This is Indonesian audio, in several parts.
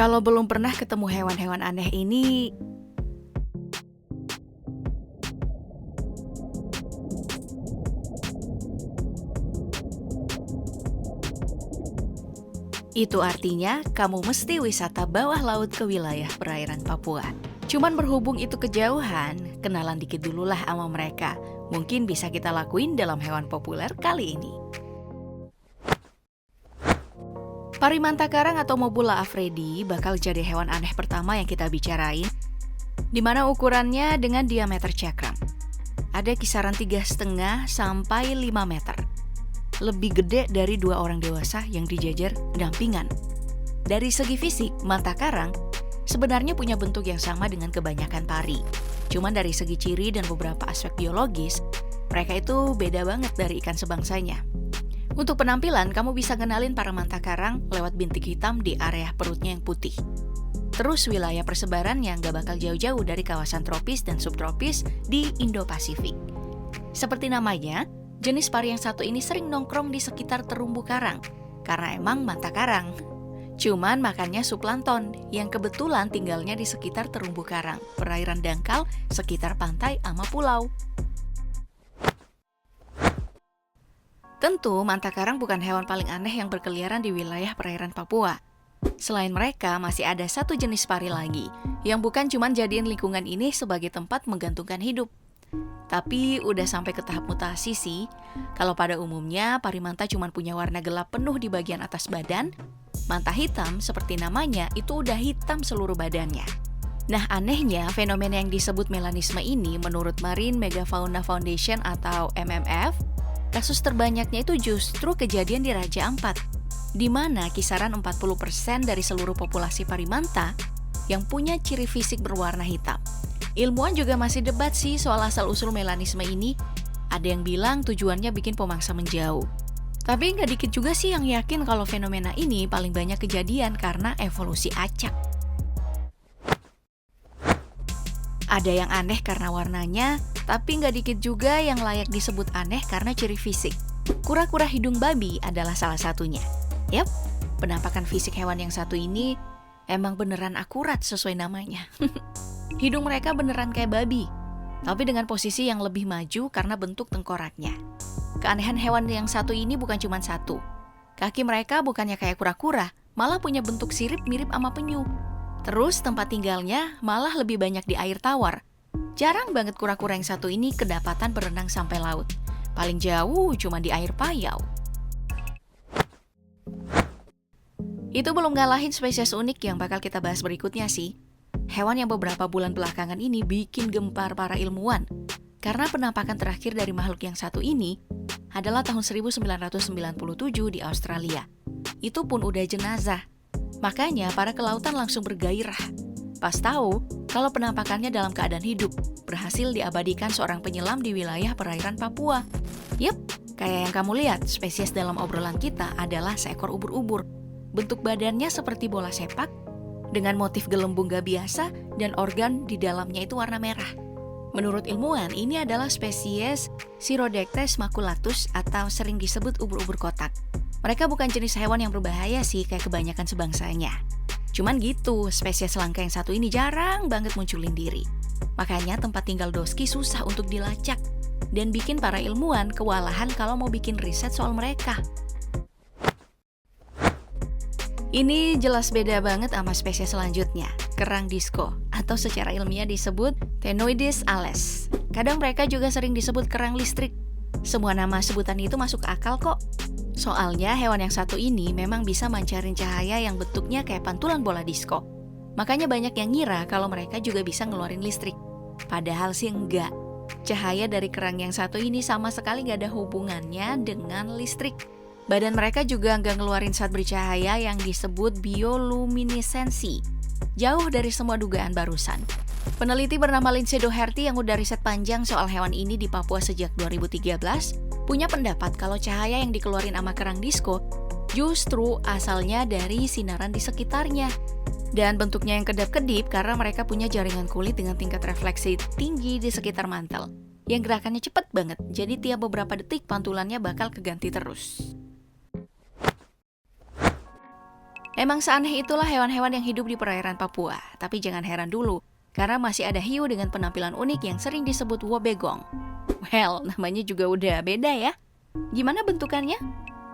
Kalau belum pernah ketemu hewan-hewan aneh ini, itu artinya kamu mesti wisata bawah laut ke wilayah perairan Papua. Cuman berhubung itu kejauhan, kenalan dikit dululah sama mereka. Mungkin bisa kita lakuin dalam hewan populer kali ini. Parimanta karang atau Mobula afridi bakal jadi hewan aneh pertama yang kita bicarain, di mana ukurannya dengan diameter cakram. Ada kisaran 3,5 sampai 5 meter. Lebih gede dari 2 orang dewasa yang dijajar dampingan. Dari segi fisik, manta karang sebenarnya punya bentuk yang sama dengan kebanyakan pari. Cuman dari segi ciri dan beberapa aspek biologis, mereka itu beda banget dari ikan sebangsanya. Untuk penampilan, kamu bisa kenalin para manta karang lewat bintik hitam di area perutnya yang putih. Terus wilayah persebarannya nggak bakal jauh-jauh dari kawasan tropis dan subtropis di Indo-Pasifik. Seperti namanya, jenis pari yang satu ini sering nongkrong di sekitar terumbu karang, karena emang manta karang. Cuman makannya zooplankton, yang kebetulan tinggalnya di sekitar terumbu karang, perairan dangkal, sekitar pantai ama pulau. Tentu, manta karang bukan hewan paling aneh yang berkeliaran di wilayah perairan Papua. Selain mereka, masih ada satu jenis pari lagi, yang bukan cuma jadiin lingkungan ini sebagai tempat menggantungkan hidup. Tapi udah sampai ke tahap mutasi sih. Kalau pada umumnya, pari manta cuma punya warna gelap penuh di bagian atas badan, manta hitam seperti namanya itu udah hitam seluruh badannya. Nah, anehnya fenomena yang disebut melanisme ini menurut Marine Megafauna Foundation atau MMF, kasus terbanyaknya itu justru kejadian di Raja Ampat, di mana kisaran 40% dari seluruh populasi parimanta yang punya ciri fisik berwarna hitam. Ilmuwan juga masih debat sih soal asal-usul melanisme ini. Ada yang bilang tujuannya bikin pemangsa menjauh. Tapi nggak dikit juga sih yang yakin kalau fenomena ini paling banyak kejadian karena evolusi acak. Ada yang aneh karena warnanya, tapi nggak dikit juga yang layak disebut aneh karena ciri fisik. Kura-kura hidung babi adalah salah satunya. Yap, penampakan fisik hewan yang satu ini emang beneran akurat sesuai namanya. Hidung mereka beneran kayak babi, tapi dengan posisi yang lebih maju karena bentuk tengkoraknya. Keanehan hewan yang satu ini bukan cuma satu. Kaki mereka bukannya kayak kura-kura, malah punya bentuk sirip mirip sama penyu. Terus tempat tinggalnya malah lebih banyak di air tawar. Jarang banget kura-kura yang satu ini kedapatan berenang sampai laut. Paling jauh cuma di air payau. Itu belum ngalahin spesies unik yang bakal kita bahas berikutnya sih. Hewan yang beberapa bulan belakangan ini bikin gempar para ilmuwan. Karena penampakan terakhir dari makhluk yang satu ini adalah tahun 1997 di Australia. Itu pun udah jenazah. Makanya para kelautan langsung bergairah. Pas tahu kalau penampakannya dalam keadaan hidup, berhasil diabadikan seorang penyelam di wilayah perairan Papua. Yep, kayak yang kamu lihat, spesies dalam obrolan kita adalah seekor ubur-ubur. Bentuk badannya seperti bola sepak, dengan motif gelembung gak biasa dan organ di dalamnya itu warna merah. Menurut ilmuwan, ini adalah spesies Chirodactylus maculatus atau sering disebut ubur-ubur kotak. Mereka bukan jenis hewan yang berbahaya sih kayak kebanyakan sebangsanya. Cuman gitu, spesies langka yang satu ini jarang banget munculin diri. Makanya tempat tinggal Doski susah untuk dilacak dan bikin para ilmuwan kewalahan kalau mau bikin riset soal mereka. Ini jelas beda banget sama spesies selanjutnya, kerang disco, atau secara ilmiah disebut Ctenoides ales. Kadang mereka juga sering disebut kerang listrik. Semua nama sebutan itu masuk akal kok. Soalnya hewan yang satu ini memang bisa mancarin cahaya yang bentuknya kayak pantulan bola disco. Makanya banyak yang ngira kalau mereka juga bisa ngeluarin listrik. Padahal sih enggak. Cahaya dari kerang yang satu ini sama sekali nggak ada hubungannya dengan listrik. Badan mereka juga nggak ngeluarin zat bercahaya yang disebut bioluminesensi. Jauh dari semua dugaan barusan. Peneliti bernama Lindsay Doherty yang udah riset panjang soal hewan ini di Papua sejak 2013, punya pendapat kalau cahaya yang dikeluarin sama kerang disco justru asalnya dari sinaran di sekitarnya. Dan bentuknya yang kedap-kedip karena mereka punya jaringan kulit dengan tingkat refleksi tinggi di sekitar mantel. Yang gerakannya cepet banget, jadi tiap beberapa detik pantulannya bakal keganti terus. Emang seaneh itulah hewan-hewan yang hidup di perairan Papua. Tapi jangan heran dulu, karena masih ada hiu dengan penampilan unik yang sering disebut wobegong. Well, namanya juga udah beda ya. Gimana bentukannya?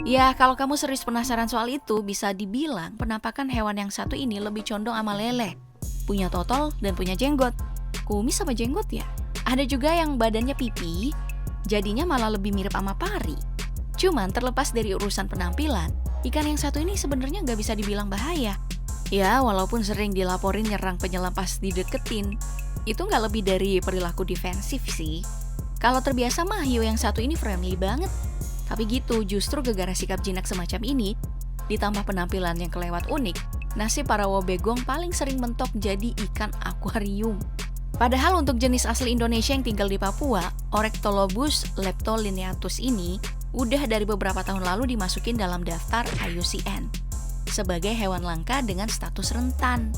Ya, kalau kamu serius penasaran soal itu, bisa dibilang penampakan hewan yang satu ini lebih condong sama lele. Punya totol dan punya jenggot. Kumis sama jenggot ya? Ada juga yang badannya pipi, jadinya malah lebih mirip sama pari. Cuman terlepas dari urusan penampilan, ikan yang satu ini sebenarnya nggak bisa dibilang bahaya. Ya, walaupun sering dilaporin nyerang penyelam pas dideketin, itu nggak lebih dari perilaku defensif sih. Kalau terbiasa mah hiu yang satu ini friendly banget. Tapi gitu, justru gara-gara sikap jinak semacam ini, ditambah penampilan yang kelewat unik, nasib para wobegong paling sering mentok jadi ikan akuarium. Padahal untuk jenis asli Indonesia yang tinggal di Papua, Oryctolobus leptolineatus ini udah dari beberapa tahun lalu dimasukin dalam daftar IUCN sebagai hewan langka dengan status rentan.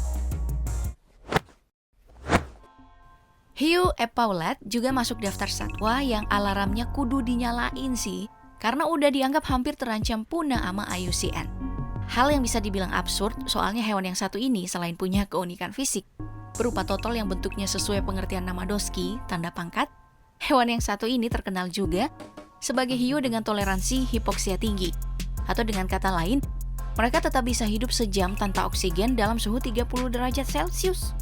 Hiu epaulet juga masuk daftar satwa yang alarmnya kudu dinyalain sih, karena udah dianggap hampir terancam punah sama IUCN. Hal yang bisa dibilang absurd, soalnya hewan yang satu ini selain punya keunikan fisik, berupa totol yang bentuknya sesuai pengertian nama Doski, tanda pangkat, hewan yang satu ini terkenal juga sebagai hiu dengan toleransi hipoksia tinggi. Atau dengan kata lain, mereka tetap bisa hidup sejam tanpa oksigen dalam suhu 30 derajat Celcius.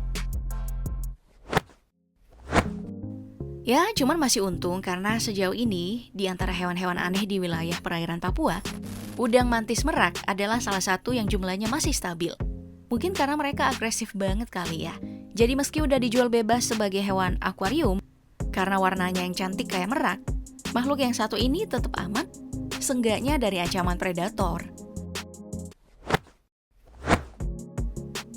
Ya, cuman masih untung karena sejauh ini, di antara hewan-hewan aneh di wilayah perairan Papua, udang mantis merak adalah salah satu yang jumlahnya masih stabil. Mungkin karena mereka agresif banget kali ya. Jadi meski udah dijual bebas sebagai hewan akuarium, karena warnanya yang cantik kayak merak, makhluk yang satu ini tetap aman, seenggaknya dari ancaman predator.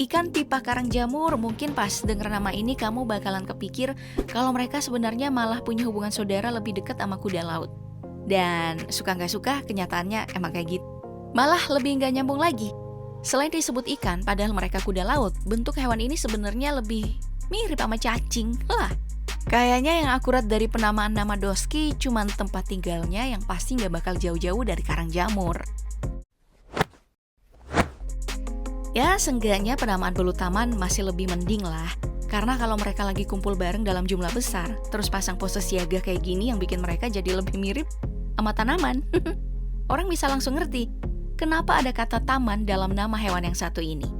Ikan pipa karang jamur, mungkin pas denger nama ini kamu bakalan kepikir kalau mereka sebenarnya malah punya hubungan saudara lebih dekat sama kuda laut. Dan suka nggak suka, kenyataannya emang kayak gitu. Malah lebih nggak nyambung lagi. Selain disebut ikan, padahal mereka kuda laut, bentuk hewan ini sebenarnya lebih mirip sama cacing. Lah, kayaknya yang akurat dari penamaan nama Doski cuman tempat tinggalnya yang pasti nggak bakal jauh-jauh dari karang jamur. Ya, seenggaknya penamaan belut taman masih lebih mending lah. Karena kalau mereka lagi kumpul bareng dalam jumlah besar, terus pasang pose siaga kayak gini yang bikin mereka jadi lebih mirip sama tanaman. Orang bisa langsung ngerti kenapa ada kata taman dalam nama hewan yang satu ini.